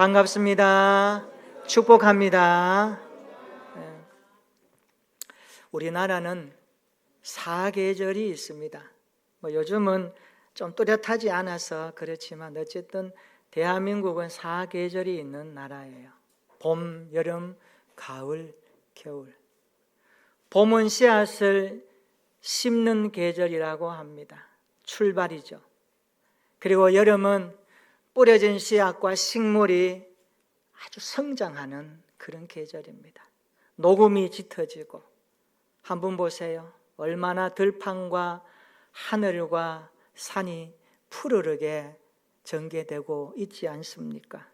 반갑습니다. 축복합니다. 우리나라는 사계절이 있습니다. 요즘은 좀 뚜렷하지 않아서 그렇지만 어쨌든 대한민국은 사계절이 있는 나라예요. 봄, 여름, 가을, 겨울. 봄은 씨앗을 심는 계절이라고 합니다. 출발이죠. 그리고 여름은 뿌려진 씨앗과 식물이 아주 성장하는 그런 계절입니다. 녹음이 짙어지고, 한번 보세요. 얼마나 들판과 하늘과 산이 푸르르게 전개되고 있지 않습니까?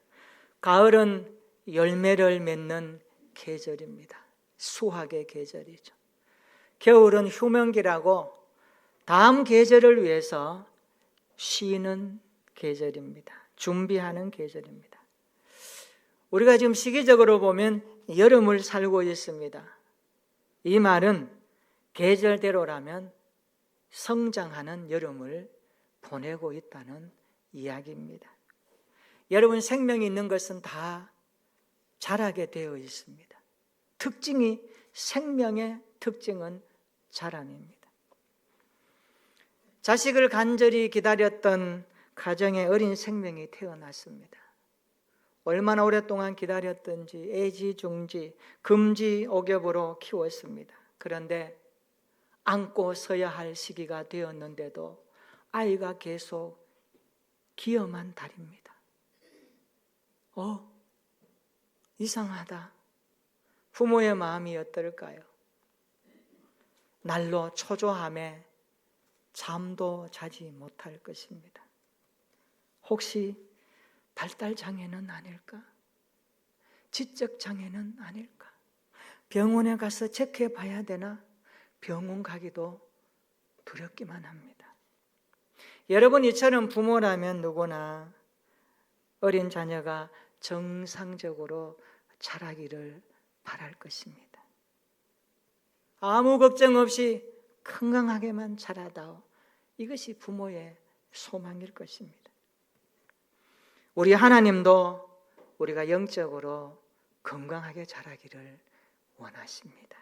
가을은 열매를 맺는 계절입니다. 수확의 계절이죠. 겨울은 휴명기라고 다음 계절을 위해서 쉬는 계절입니다. 준비하는 계절입니다. 우리가 지금 시기적으로 보면 여름을 살고 있습니다. 이 말은 계절대로라면 성장하는 여름을 보내고 있다는 이야기입니다. 여러분, 생명이 있는 것은 다 자라게 되어 있습니다. 생명의 특징은 자람입니다. 자식을 간절히 기다렸던 가정에 어린 생명이 태어났습니다. 얼마나 오랫동안 기다렸던지 애지중지, 금지옥엽으로 키웠습니다. 그런데 안고 서야 할 시기가 되었는데도 아이가 계속 기어만 다닙니다. 이상하다. 부모의 마음이 어떨까요? 날로 초조함에 잠도 자지 못할 것입니다. 혹시 발달장애는 아닐까? 지적장애는 아닐까? 병원에 가서 체크해 봐야 되나? 병원 가기도 두렵기만 합니다. 여러분, 이처럼 부모라면 누구나 어린 자녀가 정상적으로 자라기를 바랄 것입니다. 아무 걱정 없이 건강하게만 자라다오. 이것이 부모의 소망일 것입니다. 우리 하나님도 우리가 영적으로 건강하게 자라기를 원하십니다.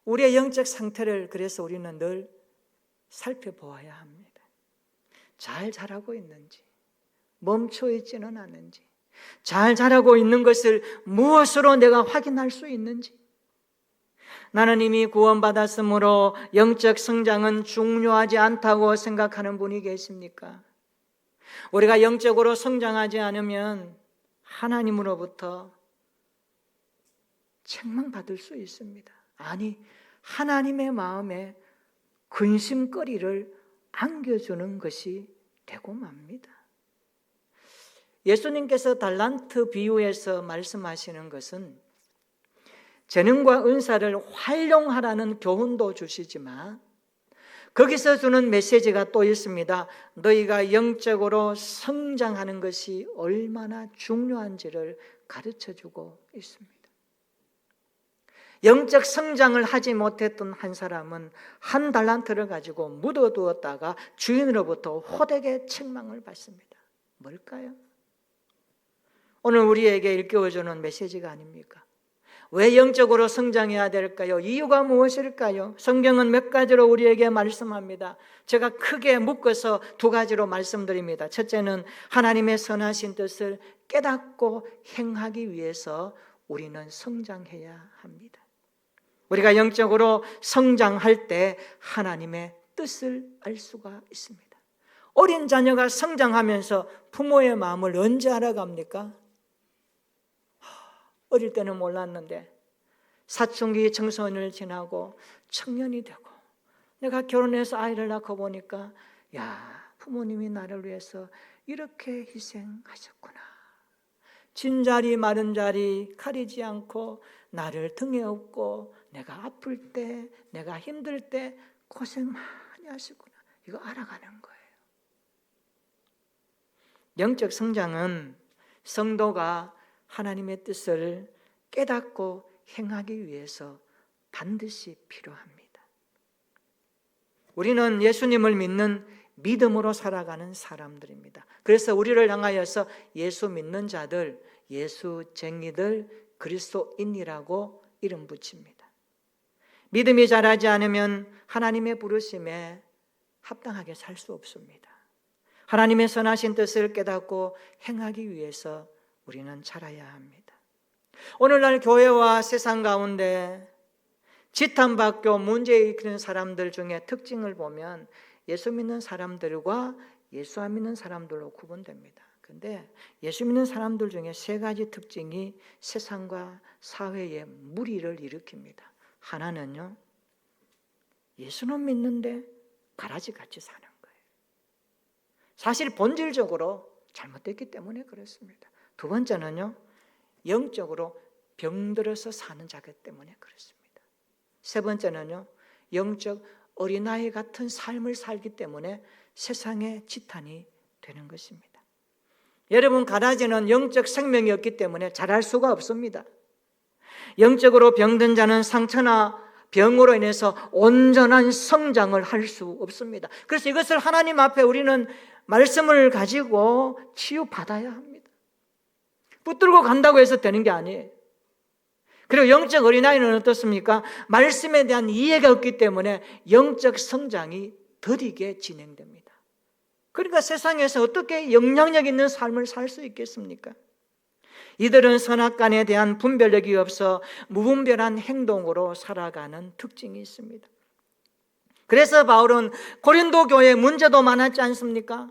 우리의 영적 상태를 그래서 우리는 늘 살펴보아야 합니다. 잘 자라고 있는지, 멈춰 있지는 않은지, 잘 자라고 있는 것을 무엇으로 내가 확인할 수 있는지. 나는 이미 구원받았으므로 영적 성장은 중요하지 않다고 생각하는 분이 계십니까? 우리가 영적으로 성장하지 않으면 하나님으로부터 책망받을 수 있습니다. 아니, 하나님의 마음에 근심거리를 안겨주는 것이 되고 맙니다. 예수님께서 달란트 비유에서 말씀하시는 것은 재능과 은사를 활용하라는 교훈도 주시지만 거기서 주는 메시지가 또 있습니다. 너희가 영적으로 성장하는 것이 얼마나 중요한지를 가르쳐주고 있습니다. 영적 성장을 하지 못했던 한 사람은 한 달란트를 가지고 묻어두었다가 주인으로부터 호되게 책망을 받습니다. 뭘까요? 오늘 우리에게 일깨워주는 메시지가 아닙니까? 왜 영적으로 성장해야 될까요? 이유가 무엇일까요? 성경은 몇 가지로 우리에게 말씀합니다. 제가 크게 묶어서 두 가지로 말씀드립니다. 첫째는 하나님의 선하신 뜻을 깨닫고 행하기 위해서 우리는 성장해야 합니다. 우리가 영적으로 성장할 때 하나님의 뜻을 알 수가 있습니다. 어린 자녀가 성장하면서 부모의 마음을 언제 알아갑니까? 어릴 때는 몰랐는데 사춘기 청소년을 지나고 청년이 되고 내가 결혼해서 아이를 낳고 보니까 부모님이 나를 위해서 이렇게 희생하셨구나. 진자리 마른 자리 가리지 않고 나를 등에 업고 내가 아플 때 내가 힘들 때 고생 많이 하시구나. 이거 알아가는 거예요. 영적 성장은 성도가 하나님의 뜻을 깨닫고 행하기 위해서 반드시 필요합니다. 우리는 예수님을 믿는 믿음으로 살아가는 사람들입니다. 그래서 우리를 향하여서 예수 믿는 자들, 예수쟁이들, 그리스도인이라고 이름 붙입니다. 믿음이 자라지 않으면 하나님의 부르심에 합당하게 살 수 없습니다. 하나님의 선하신 뜻을 깨닫고 행하기 위해서 우리는 자라야 합니다. 오늘날 교회와 세상 가운데 지탄받고 문제 일으키는 사람들 중에 특징을 보면 예수 믿는 사람들과 예수 안 믿는 사람들로 구분됩니다. 그런데 예수 믿는 사람들 중에 세 가지 특징이 세상과 사회에 무리를 일으킵니다. 하나는요, 예수는 믿는데 가라지같이 사는 거예요. 사실 본질적으로 잘못됐기 때문에 그렇습니다. 두 번째는요, 영적으로 병들어서 사는 자기 때문에 그렇습니다. 세 번째는요, 영적 어린아이 같은 삶을 살기 때문에 세상에 지탄이 되는 것입니다. 여러분, 가라지는 영적 생명이 없기 때문에 자랄 수가 없습니다. 영적으로 병든 자는 상처나 병으로 인해서 온전한 성장을 할 수 없습니다. 그래서 이것을 하나님 앞에 우리는 말씀을 가지고 치유받아야 합니다. 붙들고 간다고 해서 되는 게 아니에요. 그리고 영적 어린아이는 어떻습니까? 말씀에 대한 이해가 없기 때문에 영적 성장이 더디게 진행됩니다. 그러니까 세상에서 어떻게 영향력 있는 삶을 살 수 있겠습니까? 이들은 선악간에 대한 분별력이 없어 무분별한 행동으로 살아가는 특징이 있습니다. 그래서 바울은 고린도 교회에 문제도 많았지 않습니까?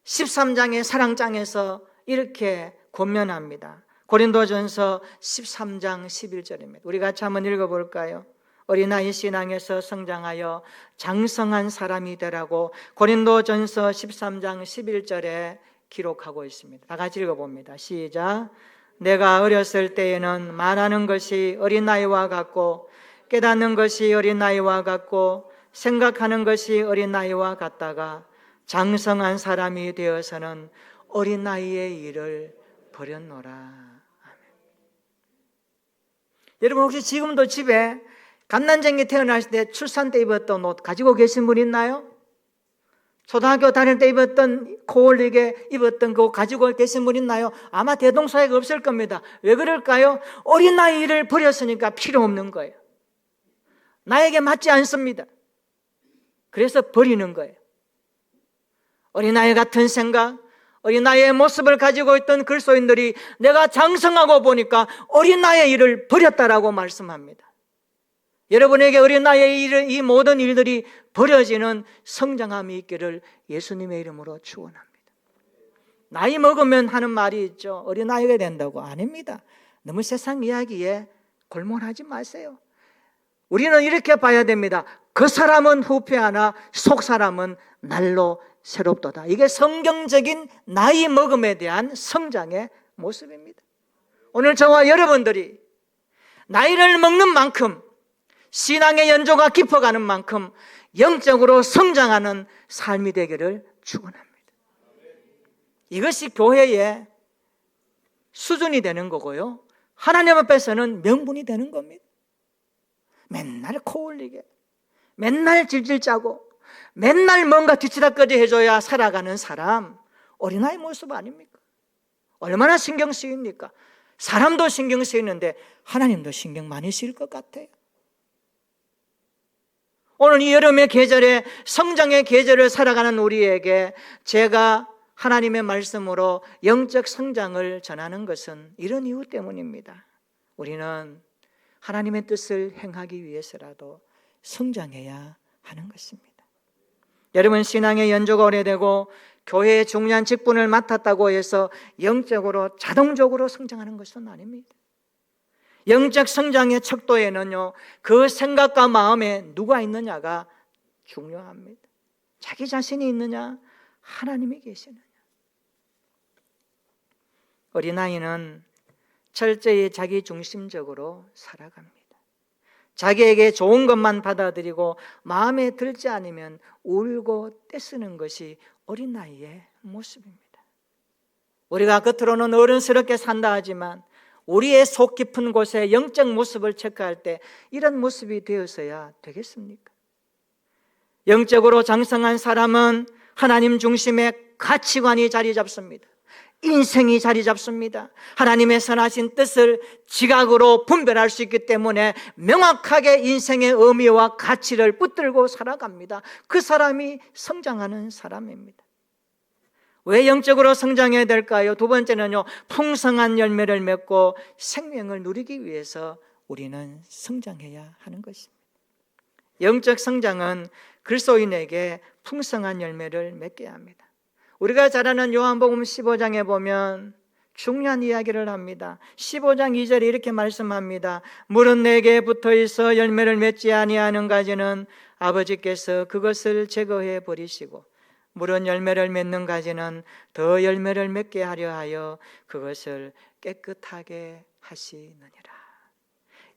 13장의 사랑장에서 이렇게 권면합니다. 고린도전서 13장 11절입니다. 우리 같이 한번 읽어볼까요? 어린아이 신앙에서 성장하여 장성한 사람이 되라고 고린도전서 13장 11절에 기록하고 있습니다. 다 같이 읽어봅니다. 시작. 내가 어렸을 때에는 말하는 것이 어린아이와 같고 깨닫는 것이 어린아이와 같고 생각하는 것이 어린아이와 같다가 장성한 사람이 되어서는 어린아이의 일을 버렸노라. 아멘. 여러분, 혹시 지금도 집에 갓난쟁이 태어났을 때 출산 때 입었던 옷 가지고 계신 분 있나요? 초등학교 다닐 때 입었던 코 올리게 입었던 그거 가지고 계신 분 있나요? 아마 대동소이가 없을 겁니다. 왜 그럴까요? 어린아이를 버렸으니까 필요 없는 거예요. 나에게 맞지 않습니다. 그래서 버리는 거예요. 어린아이 같은 생각, 어린아이의 모습을 가지고 있던 그리스도인들이 내가 장성하고 보니까 어린아이의 일을 버렸다라고 말씀합니다. 여러분에게 어린아이의 일, 이 모든 일들이 버려지는 성장함이 있기를 예수님의 이름으로 축원합니다. 나이 먹으면 하는 말이 있죠. 어린아이가 된다고. 아닙니다. 너무 세상 이야기에 골몰하지 마세요. 우리는 이렇게 봐야 됩니다. 그 사람은 후패하나 속 사람은 날로 새롭도다. 이게 성경적인 나이 먹음에 대한 성장의 모습입니다. 오늘 저와 여러분들이 나이를 먹는 만큼 신앙의 연조가 깊어가는 만큼 영적으로 성장하는 삶이 되기를 축원합니다. 이것이 교회의 수준이 되는 거고요, 하나님 앞에서는 명분이 되는 겁니다. 맨날 코 올리게, 맨날 질질 짜고, 맨날 뭔가 뒤치다꺼지 해줘야 살아가는 사람, 어린아이 모습 아닙니까? 얼마나 신경 쓰입니까? 사람도 신경 쓰이는데 하나님도 신경 많이 쓰일 것 같아요. 오늘 이 여름의 계절에 성장의 계절을 살아가는 우리에게 제가 하나님의 말씀으로 영적 성장을 전하는 것은 이런 이유 때문입니다. 우리는 하나님의 뜻을 행하기 위해서라도 성장해야 하는 것입니다. 여러분, 신앙의 연조가 오래되고 교회의 중요한 직분을 맡았다고 해서 영적으로 자동적으로 성장하는 것은 아닙니다. 영적 성장의 척도에는요, 그 생각과 마음에 누가 있느냐가 중요합니다. 자기 자신이 있느냐, 하나님이 계시느냐. 어린아이는 철저히 자기 중심적으로 살아갑니다. 자기에게 좋은 것만 받아들이고 마음에 들지 않으면 울고 떼쓰는 것이 어린아이의 모습입니다. 우리가 겉으로는 어른스럽게 산다 하지만 우리의 속 깊은 곳에 영적 모습을 체크할 때 이런 모습이 되어서야 되겠습니까? 영적으로 장성한 사람은 하나님 중심의 가치관이 자리 잡습니다. 인생이 자리 잡습니다. 하나님의 선하신 뜻을 지각으로 분별할 수 있기 때문에 명확하게 인생의 의미와 가치를 붙들고 살아갑니다. 그 사람이 성장하는 사람입니다. 왜 영적으로 성장해야 될까요? 두 번째는요, 풍성한 열매를 맺고 생명을 누리기 위해서 우리는 성장해야 하는 것입니다. 영적 성장은 그리스도인에게 풍성한 열매를 맺게 합니다. 우리가 잘 아는 요한복음 15장에 보면 중요한 이야기를 합니다. 15장 2절에 이렇게 말씀합니다. 물은 내게 붙어 있어 열매를 맺지 아니하는 가지는 아버지께서 그것을 제거해 버리시고 물은 열매를 맺는 가지는 더 열매를 맺게 하려 하여 그것을 깨끗하게 하시느니라.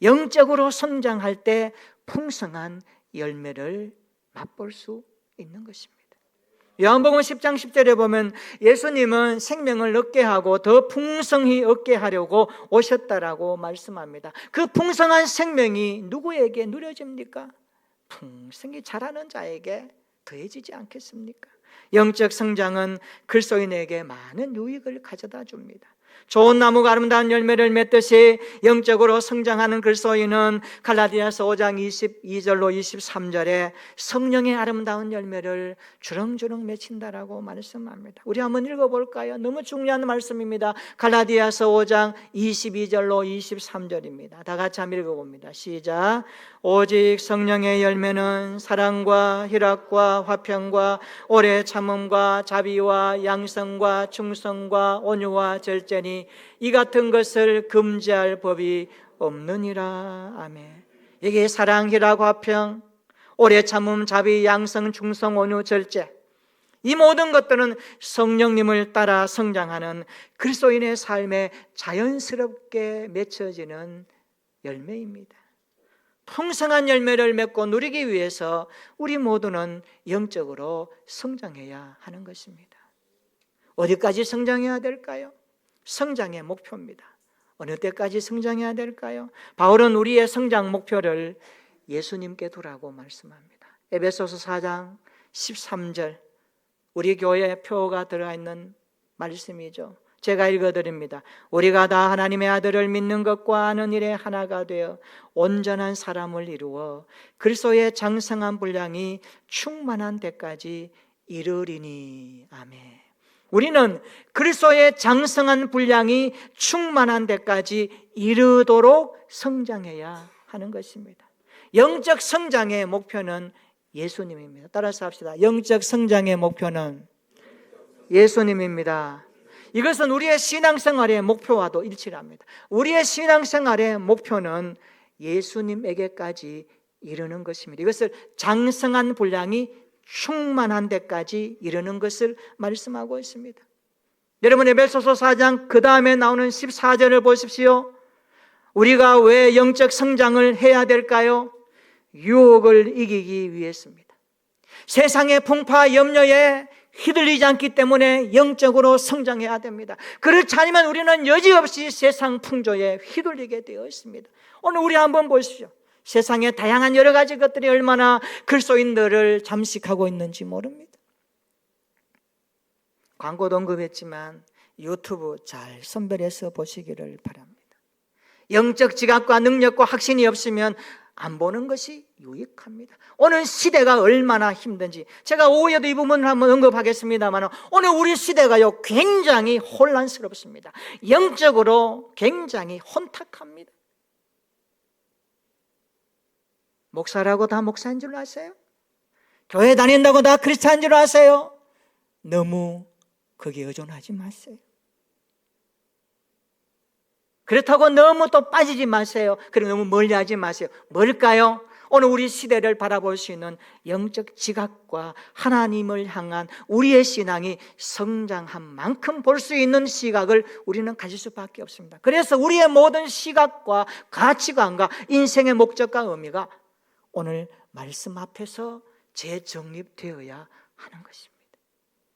영적으로 성장할 때 풍성한 열매를 맛볼 수 있는 것입니다. 요한복음 10장 10절에 보면 예수님은 생명을 얻게 하고 더 풍성히 얻게 하려고 오셨다라고 말씀합니다. 그 풍성한 생명이 누구에게 누려집니까? 풍성히 자라는 자에게 더해지지 않겠습니까? 영적 성장은 그리스도인에게 많은 유익을 가져다 줍니다. 좋은 나무가 아름다운 열매를 맺듯이 영적으로 성장하는 그리스도인은 갈라디아서 5장 22절로 23절에 성령의 아름다운 열매를 주렁주렁 맺힌다라고 말씀합니다. 우리 한번 읽어볼까요? 너무 중요한 말씀입니다. 갈라디아서 5장 22절로 23절입니다. 다 같이 한번 읽어봅니다. 시작. 오직 성령의 열매는 사랑과 희락과 화평과 오래 참음과 자비와 양성과 충성과 온유와 절제니 이 같은 것을 금지할 법이 없느니라. 아멘. 이게 사랑, 희락, 화평, 오래 참음, 자비, 양성, 충성, 온유, 절제, 이 모든 것들은 성령님을 따라 성장하는 그리스도인의 삶에 자연스럽게 맺혀지는 열매입니다. 풍성한 열매를 맺고 누리기 위해서 우리 모두는 영적으로 성장해야 하는 것입니다. 어디까지 성장해야 될까요? 성장의 목표입니다. 어느 때까지 성장해야 될까요? 바울은 우리의 성장 목표를 예수님께 두라고 말씀합니다. 에베소서 4장 13절, 우리 교회에 표가 들어가 있는 말씀이죠. 제가 읽어드립니다. 우리가 다 하나님의 아들을 믿는 것과 아는 일에 하나가 되어 온전한 사람을 이루어 그리스도의 장성한 분량이 충만한 데까지 이르리니. 아멘. 우리는 그리스도의 장성한 분량이 충만한 데까지 이르도록 성장해야 하는 것입니다. 영적 성장의 목표는 예수님입니다. 따라서 합시다. 영적 성장의 목표는 예수님입니다. 이것은 우리의 신앙생활의 목표와도 일치를 합니다. 우리의 신앙생활의 목표는 예수님에게까지 이르는 것입니다. 이것을 장성한 분량이 충만한 데까지 이르는 것을 말씀하고 있습니다. 여러분, 에베소서 4장 그 다음에 나오는 14절을 보십시오. 우리가 왜 영적 성장을 해야 될까요? 유혹을 이기기 위해서입니다. 세상의 풍파 염려에 휘둘리지 않기 때문에 영적으로 성장해야 됩니다. 그렇지 않으면 우리는 여지없이 세상 풍조에 휘둘리게 되어 있습니다. 오늘 우리 한번 보십시오. 세상에 다양한 여러 가지 것들이 얼마나 그리스도인들을 잠식하고 있는지 모릅니다. 광고도 언급했지만 유튜브 잘 선별해서 보시기를 바랍니다. 영적 지각과 능력과 확신이 없으면 안 보는 것이 유익합니다. 오늘 시대가 얼마나 힘든지 제가 오후에도 이 부분을 한번 언급하겠습니다만 오늘 우리 시대가요 굉장히 혼란스럽습니다. 영적으로 굉장히 혼탁합니다. 목사라고 다 목사인 줄 아세요? 교회 다닌다고 다 크리스찬인 줄 아세요? 너무 거기에 의존하지 마세요. 그렇다고 너무 또 빠지지 마세요. 그리고 너무 멀리하지 마세요. 뭘까요? 오늘 우리 시대를 바라볼 수 있는 영적 지각과 하나님을 향한 우리의 신앙이 성장한 만큼 볼 수 있는 시각을 우리는 가질 수밖에 없습니다. 그래서 우리의 모든 시각과 가치관과 인생의 목적과 의미가 오늘 말씀 앞에서 재정립되어야 하는 것입니다.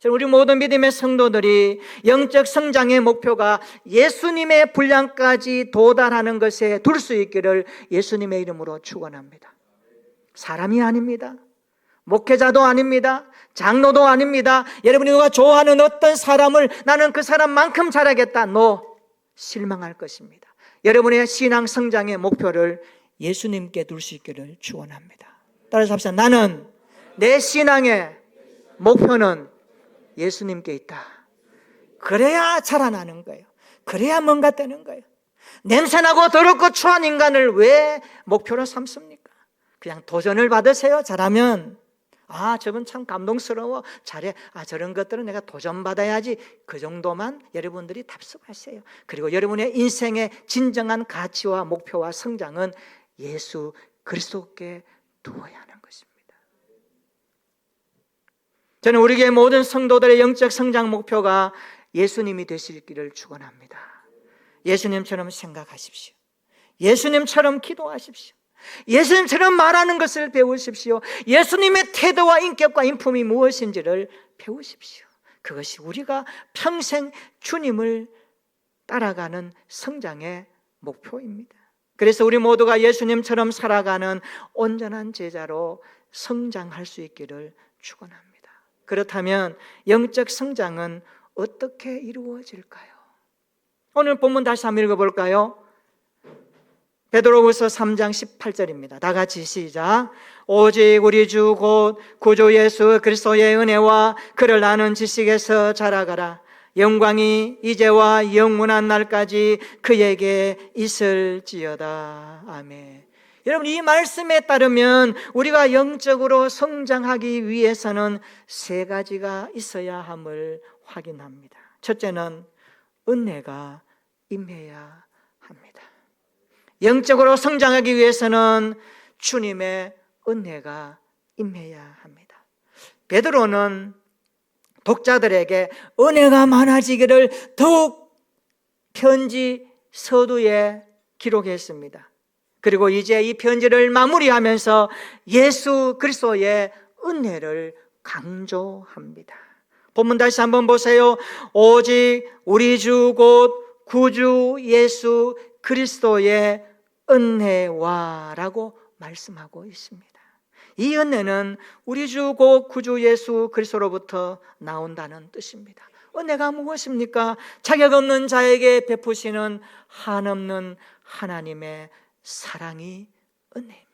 우리 모든 믿음의 성도들이 영적 성장의 목표가 예수님의 분량까지 도달하는 것에 둘 수 있기를 예수님의 이름으로 축원합니다. 사람이 아닙니다. 목회자도 아닙니다. 장로도 아닙니다. 여러분이 누가 좋아하는 어떤 사람을 나는 그 사람만큼 잘하겠다. 실망할 것입니다. 여러분의 신앙 성장의 목표를 예수님께 둘 수 있기를 축원합니다. 따라서 합시다. 나는 내 신앙의 목표는 예수님께 있다. 그래야 자라나는 거예요. 그래야 뭔가 되는 거예요. 냄새나고 더럽고 추한 인간을 왜 목표로 삼습니까? 그냥 도전을 받으세요. 잘하면 저분 참 감동스러워, 잘해, 저런 것들은 내가 도전받아야지. 그 정도만 여러분들이 답습하세요. 그리고 여러분의 인생의 진정한 가치와 목표와 성장은 예수 그리스도께 두어야 하는 것입니다. 저는 우리 교회 모든 성도들의 영적 성장 목표가 예수님이 되시기를 축원합니다. 예수님처럼 생각하십시오. 예수님처럼 기도하십시오. 예수님처럼 말하는 것을 배우십시오. 예수님의 태도와 인격과 인품이 무엇인지를 배우십시오. 그것이 우리가 평생 주님을 따라가는 성장의 목표입니다. 그래서 우리 모두가 예수님처럼 살아가는 온전한 제자로 성장할 수 있기를 축원합니다. 그렇다면 영적 성장은 어떻게 이루어질까요? 오늘 본문 다시 한번 읽어볼까요? 베드로후서 3장 18절입니다. 다 같이 시작. 오직 우리 주 곧 구주 예수 그리스도의 은혜와 그를 아는 지식에서 자라가라. 영광이 이제와 영원한 날까지 그에게 있을지어다. 아멘. 여러분, 이 말씀에 따르면 우리가 영적으로 성장하기 위해서는 세 가지가 있어야 함을 확인합니다. 첫째는 은혜가 임해야 합니다. 영적으로 성장하기 위해서는 주님의 은혜가 임해야 합니다. 베드로는 독자들에게 은혜가 많아지기를 더욱 편지 서두에 기록했습니다. 그리고 이제 이 편지를 마무리하면서 예수 그리스도의 은혜를 강조합니다. 본문 다시 한번 보세요. 오직 우리 주 곧 구주 예수 그리스도의 은혜와 라고 말씀하고 있습니다. 이 은혜는 우리 주 곧 구주 예수 그리스도로부터 나온다는 뜻입니다. 은혜가 무엇입니까? 자격 없는 자에게 베푸시는 한없는 하나님의 사랑이 은혜입니다.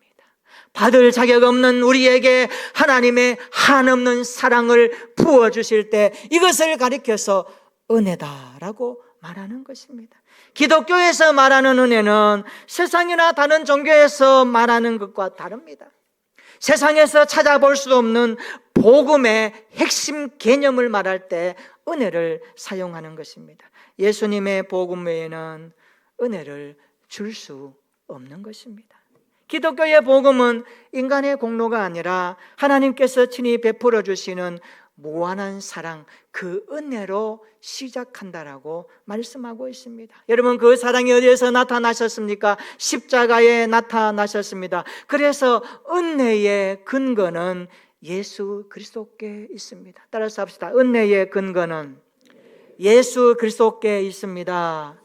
받을 자격 없는 우리에게 하나님의 한없는 사랑을 부어주실 때 이것을 가리켜서 은혜다라고 말하는 것입니다. 기독교에서 말하는 은혜는 세상이나 다른 종교에서 말하는 것과 다릅니다. 세상에서 찾아볼 수 없는 복음의 핵심 개념을 말할 때 은혜를 사용하는 것입니다. 예수님의 복음 외에는 은혜를 줄 수 없는 것입니다. 기독교의 복음은 인간의 공로가 아니라 하나님께서 친히 베풀어 주시는 무한한 사랑, 그 은혜로 시작한다라고 말씀하고 있습니다. 여러분, 그 사랑이 어디에서 나타나셨습니까? 십자가에 나타나셨습니다. 그래서 은혜의 근거는 예수 그리스도께 있습니다. 따라서 합시다. 은혜의 근거는 예수 그리스도께 있습니다.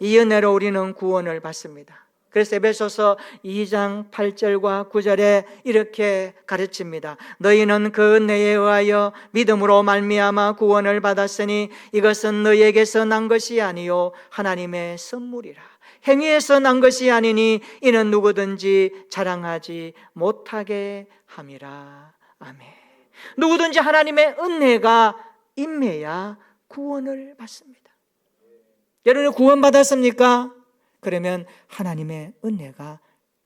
이 은혜로 우리는 구원을 받습니다. 그래서 에베소서 2장 8절과 9절에 이렇게 가르칩니다. 너희는 그 은혜에 의하여 믿음으로 말미암아 구원을 받았으니 이것은 너희에게서 난 것이 아니요 하나님의 선물이라. 행위에서 난 것이 아니니 이는 누구든지 자랑하지 못하게 함이라. 아멘. 누구든지 하나님의 은혜가 임해야 구원을 받습니다. 여러분, 구원 받았습니까? 그러면 하나님의 은혜가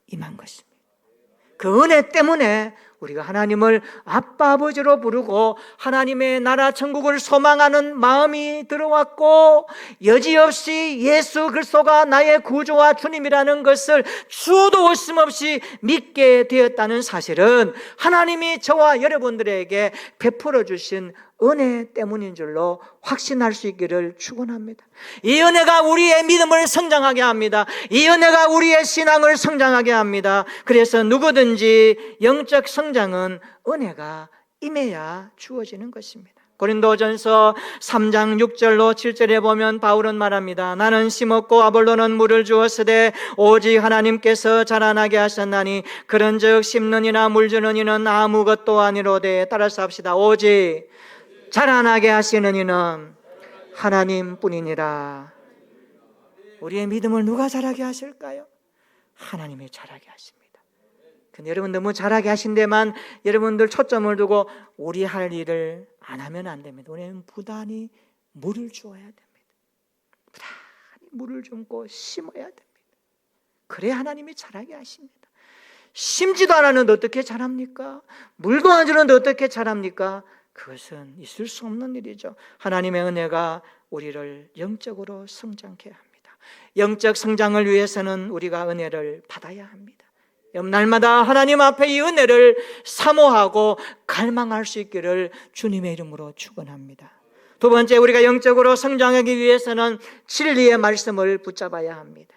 임한 것입니다. 그 은혜 때문에 우리가 하나님을 아빠 아버지로 부르고 하나님의 나라 천국을 소망하는 마음이 들어왔고 여지없이 예수 그리스도가 나의 구주와 주님이라는 것을 수도 없이 믿게 되었다는 사실은 하나님이 저와 여러분들에게 베풀어 주신 은혜 때문인 줄로 확신할 수 있기를 축원합니다. 이 은혜가 우리의 믿음을 성장하게 합니다. 이 은혜가 우리의 신앙을 성장하게 합니다. 그래서 누구든지 영적 성장은 은혜가 임해야 주어지는 것입니다. 고린도전서 3장 6절로 7절에 보면 바울은 말합니다. 나는 심었고 아볼로는 물을 주었으되 오직 하나님께서 자라나게 하셨나니 그런즉 심는 이나 물 주는 이는 아무것도 아니로되. 따라서 합시다. 오직 자라나게 하시는 이는 하나님뿐이니라. 우리의 믿음을 누가 자라게 하실까요? 하나님이 자라게 하십니다. 근데 여러분 너무 자라게 하신 데만 여러분들 초점을 두고 우리 할 일을 안 하면 안 됩니다. 우리는 부단히 물을 주어야 됩니다. 부단히 물을 줍고 심어야 됩니다. 그래야 하나님이 자라게 하십니다. 심지도 않았는데 어떻게 자랍니까? 물도 안 주는데 어떻게 자랍니까? 그것은 있을 수 없는 일이죠. 하나님의 은혜가 우리를 영적으로 성장케 합니다. 영적 성장을 위해서는 우리가 은혜를 받아야 합니다. 날마다 하나님 앞에 이 은혜를 사모하고 갈망할 수 있기를 주님의 이름으로 축원합니다. 두 번째, 우리가 영적으로 성장하기 위해서는 진리의 말씀을 붙잡아야 합니다.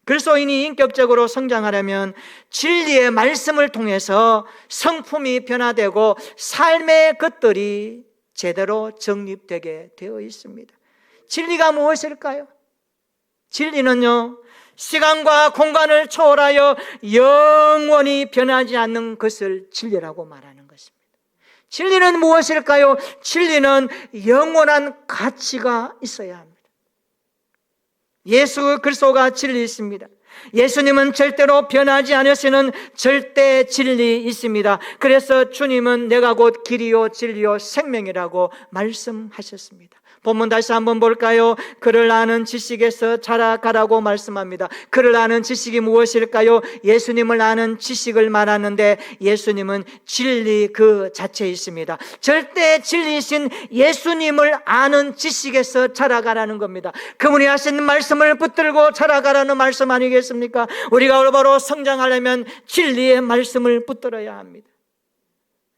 그리스도인이 인격적으로 성장하려면 진리의 말씀을 통해서 성품이 변화되고 삶의 것들이 제대로 정립되게 되어 있습니다. 진리가 무엇일까요? 진리는요, 시간과 공간을 초월하여 영원히 변하지 않는 것을 진리라고 말하는 것입니다. 진리는 무엇일까요? 진리는 영원한 가치가 있어야 합니다. 예수 그리스도가 진리이십니다. 예수님은 절대로 변하지 않으시는 절대 진리 있습니다. 그래서 주님은 내가 곧 길이요 진리요 생명이라고 말씀하셨습니다. 본문 다시 한번 볼까요? 그를 아는 지식에서 자라가라고 말씀합니다. 그를 아는 지식이 무엇일까요? 예수님을 아는 지식을 말하는데 예수님은 진리 그 자체이십니다. 절대 진리이신 예수님을 아는 지식에서 자라가라는 겁니다. 그분이 하신 말씀을 붙들고 자라가라는 말씀 아니겠습니까? 우리가 올바로 성장하려면 진리의 말씀을 붙들어야 합니다.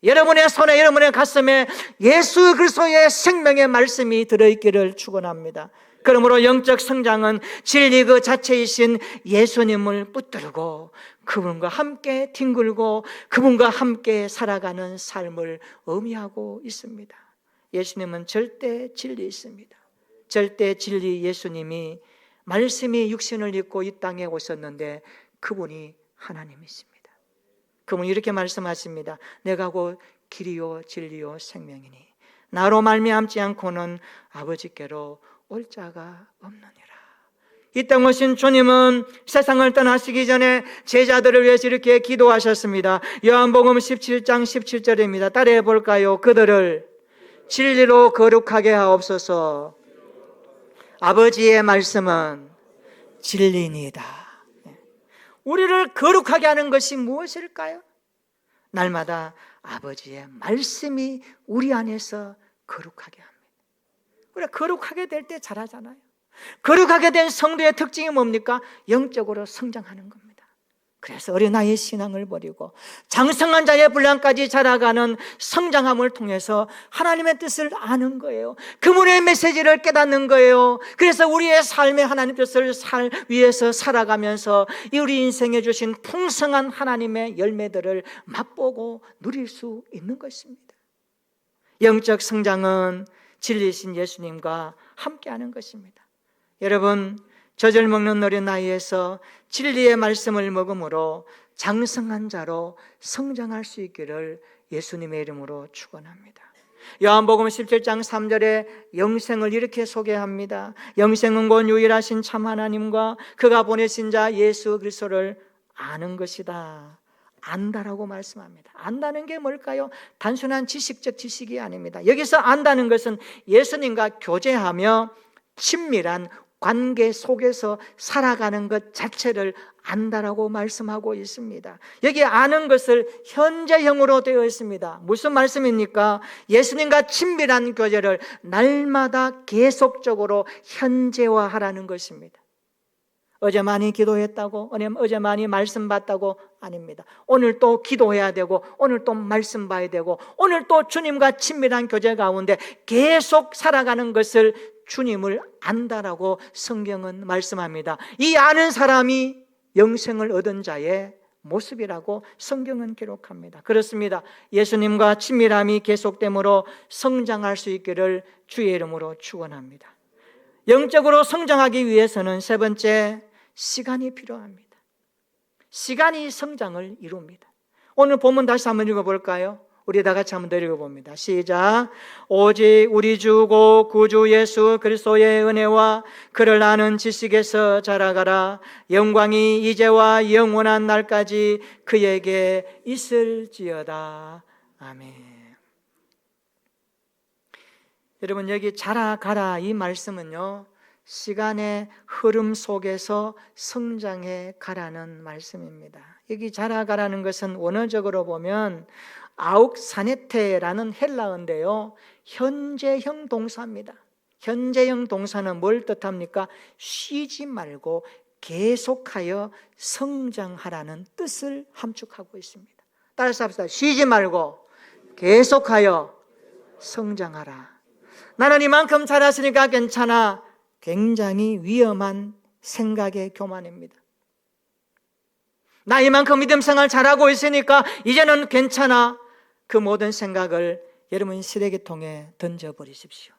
여러분의 손에, 여러분의 가슴에 예수 그리스도의 생명의 말씀이 들어있기를 축원합니다. 그러므로 영적 성장은 진리 그 자체이신 예수님을 붙들고 그분과 함께 뒹굴고 그분과 함께 살아가는 삶을 의미하고 있습니다. 예수님은 절대 진리이십니다. 절대 진리 예수님이 말씀이 육신을 입고 이 땅에 오셨는데 그분이 하나님이십니다. 그분이 이렇게 말씀하십니다. 내가 곧 길이요 진리요 생명이니 나로 말미암지 않고는 아버지께로 올 자가 없느니라. 이 땅 오신 주님은 세상을 떠나시기 전에 제자들을 위해서 이렇게 기도하셨습니다. 요한복음 17장 17절입니다. 따라해 볼까요? 그들을 진리로 거룩하게 하옵소서. 아버지의 말씀은 진리니이다. 우리를 거룩하게 하는 것이 무엇일까요? 날마다 아버지의 말씀이 우리 안에서 거룩하게 합니다. 우리가 거룩하게 될 때 잘하잖아요. 거룩하게 된 성도의 특징이 뭡니까? 영적으로 성장하는 겁니다. 그래서 어린아이의 신앙을 버리고 장성한 자의 분량까지 자라가는 성장함을 통해서 하나님의 뜻을 아는 거예요. 그분의 메시지를 깨닫는 거예요. 그래서 우리의 삶에 하나님 뜻을 위해서 살아가면서 우리 인생에 주신 풍성한 하나님의 열매들을 맛보고 누릴 수 있는 것입니다. 영적 성장은 진리이신 예수님과 함께하는 것입니다. 여러분, 젖을 먹는 어린 나이에서 진리의 말씀을 먹음으로 장성한 자로 성장할 수 있기를 예수님의 이름으로 축원합니다. 요한복음 17장 3절에 영생을 이렇게 소개합니다. 영생은 곧 유일하신 참 하나님과 그가 보내신 자 예수 그리스도를 아는 것이다. 안다라고 말씀합니다. 안다는 게 뭘까요? 단순한 지식적 지식이 아닙니다. 여기서 안다는 것은 예수님과 교제하며 친밀한 관계 속에서 살아가는 것 자체를 안다라고 말씀하고 있습니다. 여기 아는 것을 현재형으로 되어 있습니다. 무슨 말씀입니까? 예수님과 친밀한 교제를 날마다 계속적으로 현재화하라는 것입니다. 어제 많이 기도했다고, 어제 많이 말씀 받다고 아닙니다. 오늘 또 기도해야 되고, 오늘 또 말씀 봐야 되고, 오늘 또 주님과 친밀한 교제 가운데 계속 살아가는 것을 주님을 안다라고 성경은 말씀합니다. 이 아는 사람이 영생을 얻은 자의 모습이라고 성경은 기록합니다. 그렇습니다. 예수님과 친밀함이 계속됨으로 성장할 수 있기를 주의 이름으로 축원합니다. 영적으로 성장하기 위해서는 세 번째, 시간이 필요합니다. 시간이 성장을 이룹니다. 오늘 본문 다시 한번 읽어볼까요? 우리 다 같이 한번 더 읽어봅니다. 시작. 오직 우리 주고 구주 예수 그리스도의 은혜와 그를 아는 지식에서 자라가라. 영광이 이제와 영원한 날까지 그에게 있을지어다. 아멘. 여러분, 여기 자라가라 이 말씀은요, 시간의 흐름 속에서 성장해 가라는 말씀입니다. 여기 자라가라는 것은 원어적으로 보면 아욱사네테라는 헬라어인데요, 현재형 동사입니다. 현재형 동사는 뭘 뜻합니까? 쉬지 말고 계속하여 성장하라는 뜻을 함축하고 있습니다. 따라서 합시다. 쉬지 말고 계속하여 성장하라. 나는 이만큼 자랐으니까 괜찮아. 굉장히 위험한 생각의 교만입니다. 나 이만큼 믿음 생활 잘하고 있으니까 이제는 괜찮아. 그 모든 생각을 여러분 쓰레기통에 던져버리십시오.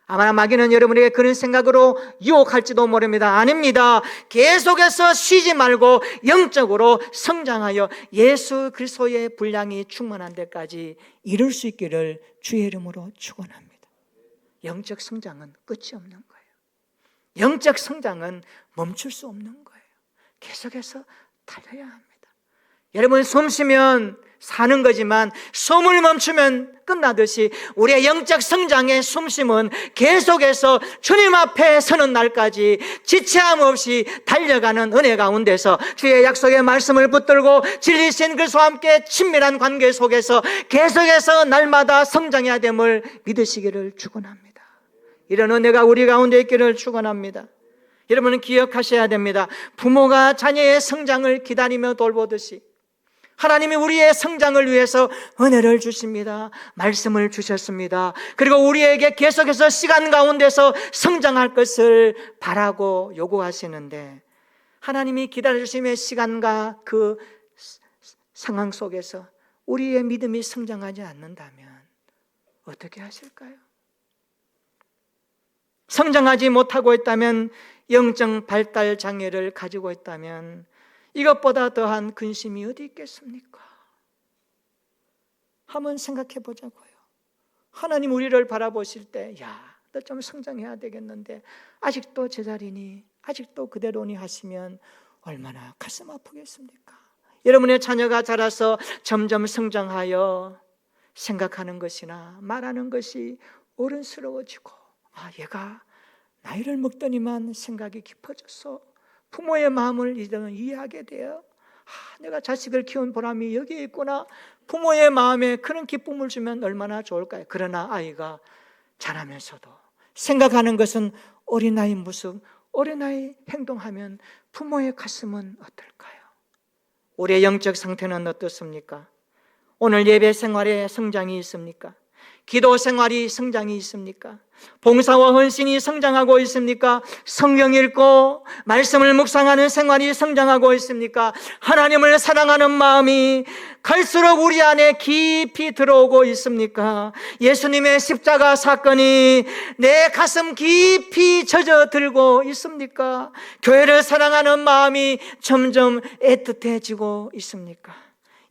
아마 마귀는 여러분에게 그런 생각으로 유혹할지도 모릅니다. 아닙니다. 계속해서 쉬지 말고 영적으로 성장하여 예수 그리스도의 분량이 충만한 데까지 이룰 수 있기를 주의 이름으로 축원합니다. 영적 성장은 끝이 없는 거예요. 영적 성장은 멈출 수 없는 거예요. 계속해서 달려야 합니다. 여러분, 숨 쉬면 사는 거지만 숨을 멈추면 끝나듯이 우리의 영적 성장의 숨쉼은 계속해서 주님 앞에 서는 날까지 지체함 없이 달려가는 은혜 가운데서 주의 약속의 말씀을 붙들고 진리신 그리스도와 함께 친밀한 관계 속에서 계속해서 날마다 성장해야 됨을 믿으시기를 축원합니다. 이런 은혜가 우리 가운데 있기를 축원합니다. 여러분은 기억하셔야 됩니다. 부모가 자녀의 성장을 기다리며 돌보듯이 하나님이 우리의 성장을 위해서 은혜를 주십니다. 말씀을 주셨습니다. 그리고 우리에게 계속해서 시간 가운데서 성장할 것을 바라고 요구하시는데, 하나님이 기다려주심의 시간과 그 상황 속에서 우리의 믿음이 성장하지 않는다면 어떻게 하실까요? 성장하지 못하고 있다면, 영적 발달 장애를 가지고 있다면 이것보다 더한 근심이 어디 있겠습니까? 한번 생각해 보자고요. 하나님 우리를 바라보실 때, 야, 너 좀 성장해야 되겠는데 아직도 제자리니, 아직도 그대로니 하시면 얼마나 가슴 아프겠습니까? 여러분의 자녀가 자라서 점점 성장하여 생각하는 것이나 말하는 것이 어른스러워지고, 얘가 나이를 먹더니만 생각이 깊어졌어. 부모의 마음을 이제는 이해하게 돼요. 내가 자식을 키운 보람이 여기에 있구나. 부모의 마음에 그런 기쁨을 주면 얼마나 좋을까요? 그러나 아이가 자라면서도 생각하는 것은 어린아이 모습, 어린아이 행동하면 부모의 가슴은 어떨까요? 우리의 영적 상태는 어떻습니까? 오늘 예배 생활에 성장이 있습니까? 기도 생활이 성장이 있습니까? 봉사와 헌신이 성장하고 있습니까? 성경 읽고 말씀을 묵상하는 생활이 성장하고 있습니까? 하나님을 사랑하는 마음이 갈수록 우리 안에 깊이 들어오고 있습니까? 예수님의 십자가 사건이 내 가슴 깊이 젖어들고 있습니까? 교회를 사랑하는 마음이 점점 애틋해지고 있습니까?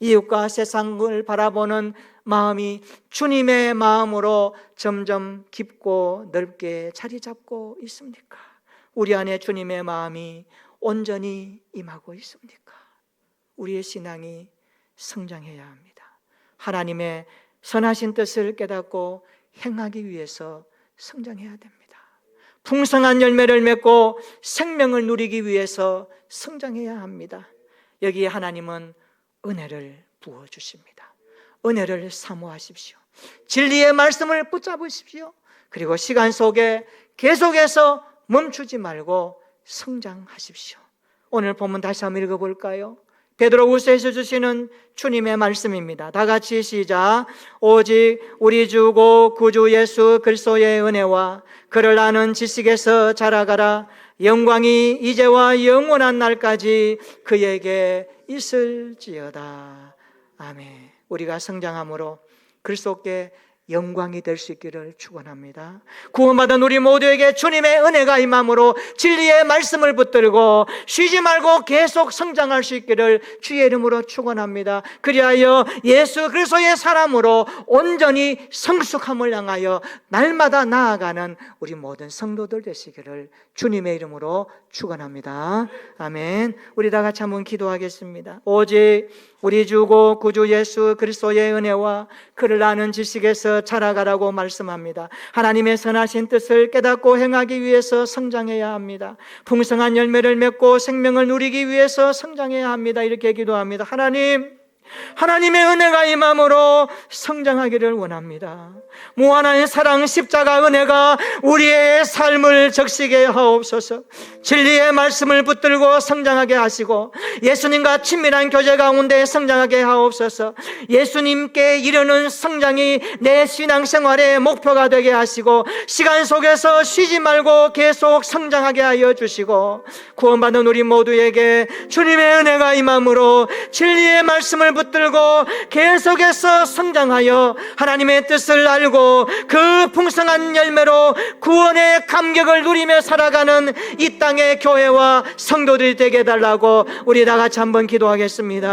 이웃과 세상을 바라보는 마음이 주님의 마음으로 점점 깊고 넓게 자리 잡고 있습니까? 우리 안에 주님의 마음이 온전히 임하고 있습니까? 우리의 신앙이 성장해야 합니다. 하나님의 선하신 뜻을 깨닫고 행하기 위해서 성장해야 됩니다. 풍성한 열매를 맺고 생명을 누리기 위해서 성장해야 합니다. 여기에 하나님은 은혜를 부어주십니다. 은혜를 사모하십시오. 진리의 말씀을 붙잡으십시오. 그리고 시간 속에 계속해서 멈추지 말고 성장하십시오. 오늘 본문 다시 한번 읽어볼까요? 베드로후서에서 주시는 주님의 말씀입니다. 다 같이 시작. 오직 우리 주고 구주 예수 그리스도의 은혜와 그를 아는 지식에서 자라가라. 영광이 이제와 영원한 날까지 그에게 있을지어다. 아멘. 우리가 성장함으로 그리스도께 영광이 될 수 있기를 축원합니다. 구원받은 우리 모두에게 주님의 은혜가 임함으로 진리의 말씀을 붙들고 쉬지 말고 계속 성장할 수 있기를 주의 이름으로 축원합니다. 그리하여 예수 그리스도의 사람으로 온전히 성숙함을 향하여 날마다 나아가는 우리 모든 성도들 되시기를 주님의 이름으로 축원합니다. 아멘. 우리 다 같이 한번 기도하겠습니다. 오직 우리 주고 구주 예수 그리스도의 은혜와 그를 아는 지식에서 자라가라고 말씀합니다. 하나님의 선하신 뜻을 깨닫고 행하기 위해서 성장해야 합니다. 풍성한 열매를 맺고 생명을 누리기 위해서 성장해야 합니다. 이렇게 기도합니다. 하나님의 은혜가 임함으로 성장하기를 원합니다. 무한한 사랑 십자가 은혜가 우리의 삶을 적시게 하옵소서. 진리의 말씀을 붙들고 성장하게 하시고 예수님과 친밀한 교제 가운데 성장하게 하옵소서. 예수님께 이르는 성장이 내 신앙생활의 목표가 되게 하시고 시간 속에서 쉬지 말고 계속 성장하게 하여 주시고 구원받은 우리 모두에게 주님의 은혜가 임함으로 진리의 말씀을 붙들고 계속해서 성장하여 하나님의 뜻을 알고 그 풍성한 열매로 구원의 감격을 누리며 살아가는 이 땅의 교회와 성도들이 되게 해달라고 우리 다 같이 한번 기도하겠습니다.